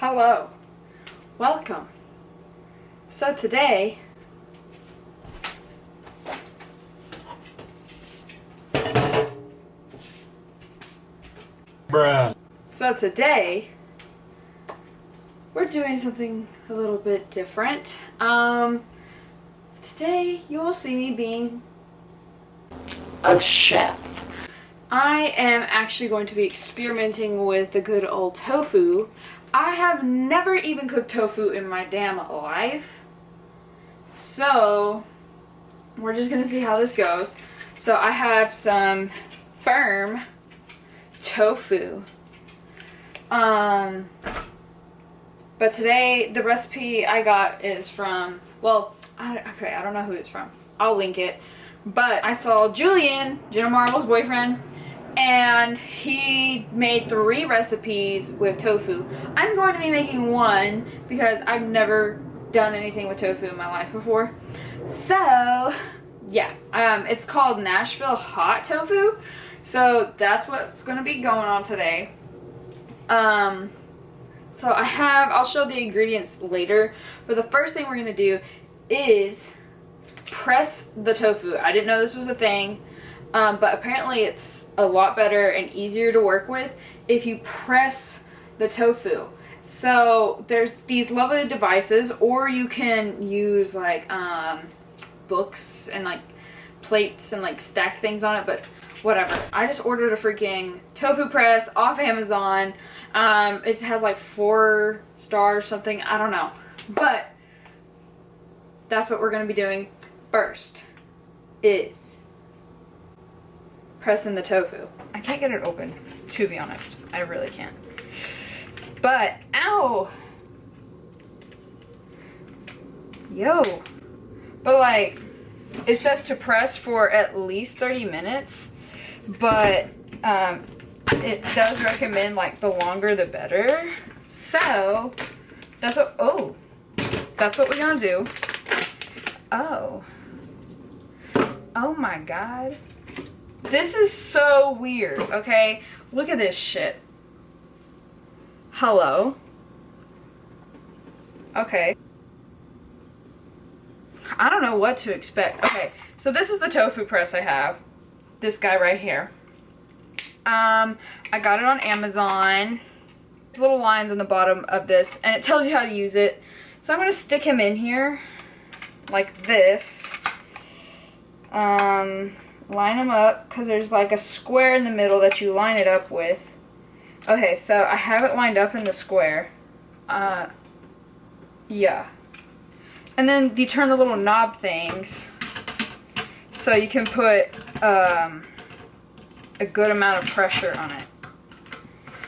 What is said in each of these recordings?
Hello, welcome. So today, Bruh. we're doing something a little bit different. Today you will see me being a chef. I am actually going to be experimenting with the good old tofu. I have never even cooked tofu in my damn life. So, we're just gonna see how this goes. So I have some firm tofu. But today the recipe I got is from, well, I don't know who it's from. I'll link it. But I saw Julian, Jenna Marvel's boyfriend, and he made 3 recipes with tofu. I'm going to be making one because I've never done anything with tofu in my life before. So, yeah, it's called Nashville hot tofu. So that's what's going to be going on today. So I'll show the ingredients later, but the first thing we're going to do is press the tofu. I didn't know this was a thing. But apparently it's a lot better and easier to work with if you press the tofu. So there's these lovely devices, or you can use like books and like plates and like stack things on it, but whatever. I just ordered a freaking tofu press off Amazon. It has like 4 stars something, I don't know. But that's what we're going to be doing first is pressing the tofu. I can't get it open, to be honest. I really can't. But, ow! Yo. But like, it says to press for at least 30 minutes, but it does recommend like the longer the better. So, that's what we're gonna do. Oh my god. This is so weird, okay? Look at this shit. Hello? Okay. I don't know what to expect. Okay, so this is the tofu press I have. This guy right here. I got it on Amazon. Little lines on the bottom of this, and it tells you how to use it. So I'm gonna stick him in here like this. Line them up, because there's like a square in the middle that you line it up with. Okay, so I have it lined up in the square. Yeah. And then you turn the little knob things so you can put a good amount of pressure on it.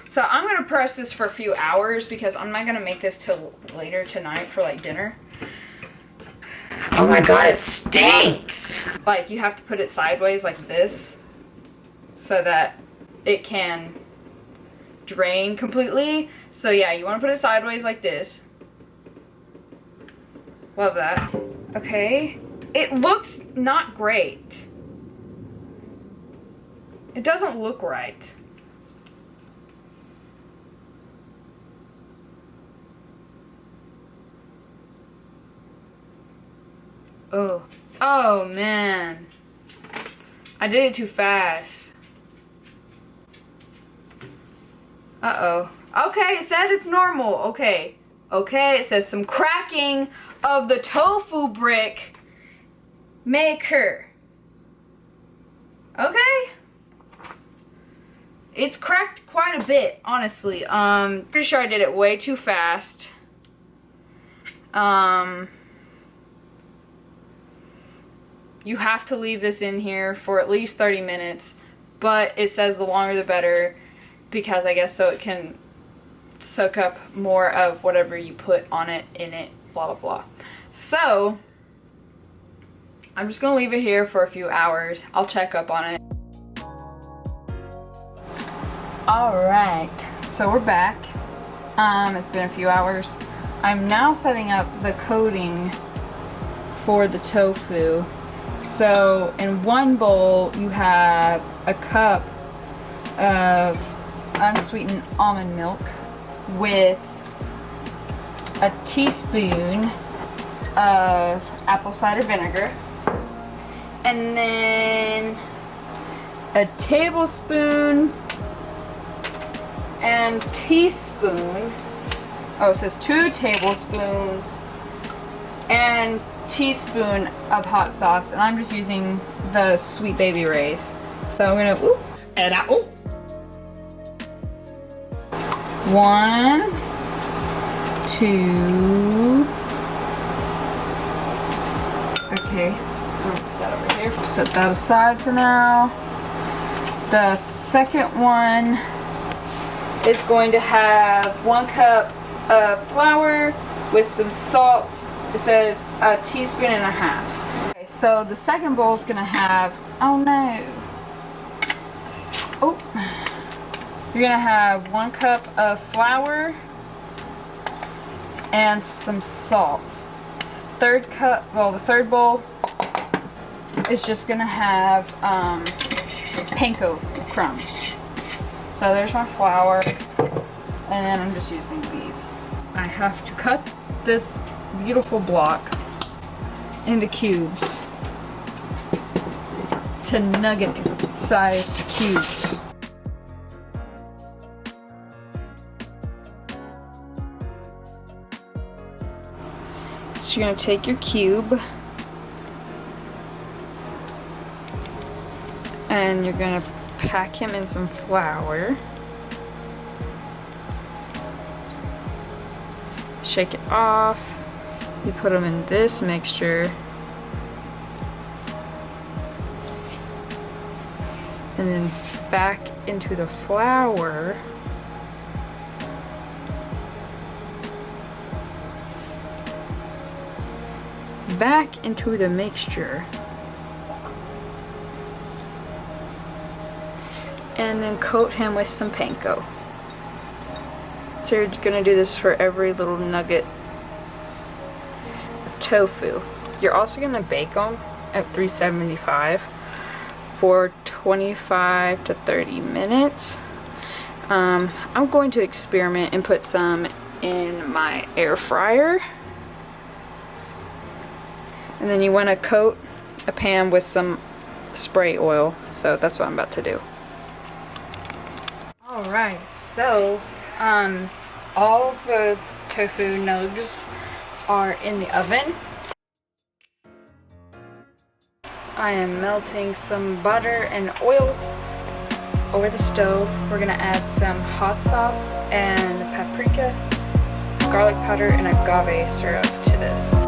So I'm going to press this for a few hours because I'm not going to make this till later tonight for like dinner. Oh my god, it stinks! Like, you have to put it sideways like this so that it can drain completely. So yeah, you want to put it sideways like this. Love that. Okay. It looks not great. It doesn't look right. Oh man. I did it too fast. Uh-oh. Okay, it said it's normal. Okay. Okay, it says some cracking of the tofu brick maker. Okay. It's cracked quite a bit, honestly. Pretty sure I did it way too fast. You have to leave this in here for at least 30 minutes, but it says the longer the better, because I guess so it can soak up more of whatever you put on it, in it, blah blah blah. So, I'm just gonna leave it here for a few hours. I'll check up on it. Alright, so we're back. It's been a few hours. I'm now setting up the coating for the tofu. So in one bowl you have a cup of unsweetened almond milk with a teaspoon of apple cider vinegar, and then a tablespoon and teaspoon. Oh, it says 2 tablespoons and teaspoon of hot sauce, and I'm just using the Sweet Baby Ray's. So I'm gonna 1, 2. Okay, I'll put that over here. Set that aside for now. The second one is going to have 1 cup of flour with some salt. It says a teaspoon and a half. Okay, so the second bowl is gonna have, oh no. Oh, you're gonna have 1 cup of flour and some salt. The third bowl is just gonna have panko crumbs. So there's my flour, and then I'm just using these. I have to cut this beautiful block into cubes, to nugget-sized cubes. So you're gonna take your cube and you're gonna pack him in some flour. Shake it off. You put them in this mixture. And then back into the flour. Back into the mixture. And then coat him with some panko. So you're gonna do this for every little nugget of tofu. You're also gonna bake them at 375 for 25 to 30 minutes. I'm going to experiment and put some in my air fryer. And then you want to coat a pan with some spray oil. So that's what I'm about to do. Alright, so all the tofu nugs are in the oven. I am melting some butter and oil over the stove. We're gonna add some hot sauce and paprika, garlic powder, and agave syrup to this.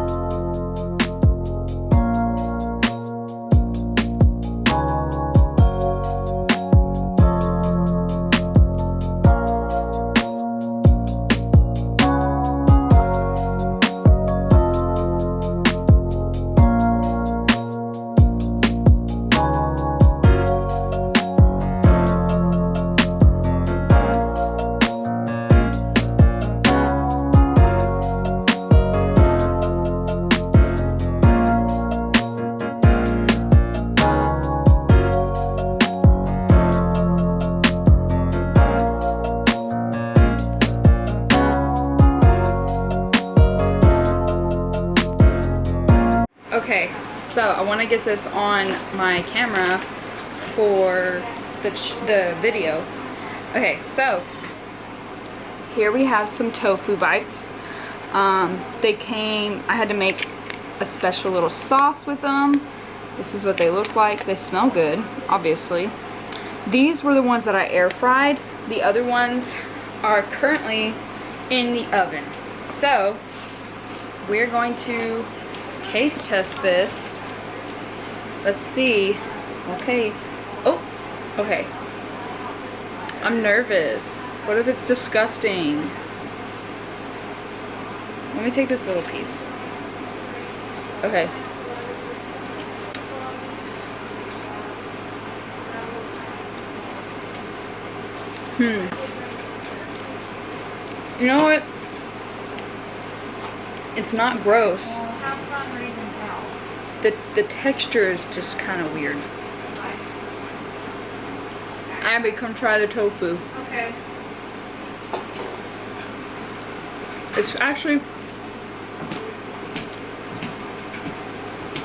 Okay, so I want to get this on my camera for the video. Okay, so here we have some tofu bites. I had to make a special little sauce with them. This is what they look like. They smell good, obviously. These were the ones that I air fried. The other ones are currently in the oven. So we're going to taste test this. Let's see. Okay. Oh, okay. I'm nervous. What if it's disgusting? Let me take this little piece. Okay. You know what? It's not gross. The texture is just kind of weird. Abby, come try the tofu. Okay. It's actually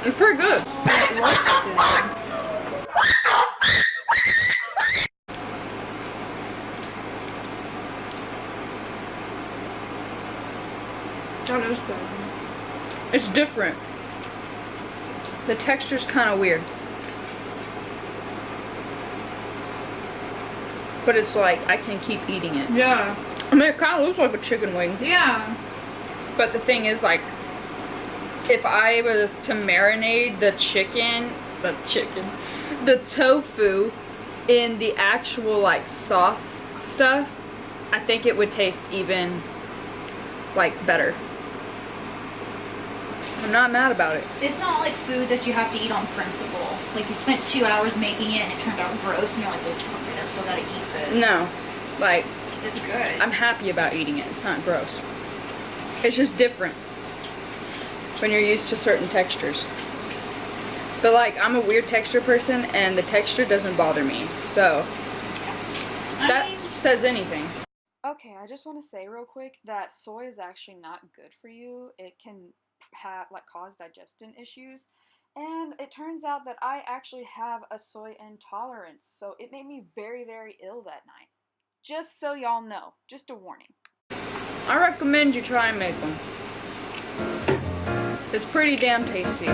It's pretty good. It looks good. That is good. It's different. The texture's kind of weird. But it's like, I can keep eating it. Yeah. I mean, it kind of looks like a chicken wing. Yeah. But the thing is, like, if I was to marinate the tofu in the actual, like, sauce stuff, I think it would taste even, like, better. I'm not mad about it. It's not like food that you have to eat on principle. Like you spent 2 hours making it and it turned out gross and you're like, okay, I still gotta eat this. No. Like, It's good. I'm happy about eating it. It's not gross. It's just different when you're used to certain textures. But like, I'm a weird texture person and the texture doesn't bother me. So, that says anything. Okay, I just want to say real quick that soy is actually not good for you. It can cause digestion issues, and it turns out that I actually have a soy intolerance, so it made me very, very ill that night. Just so y'all know, just a warning. I recommend you try and make them. It's pretty damn tasty.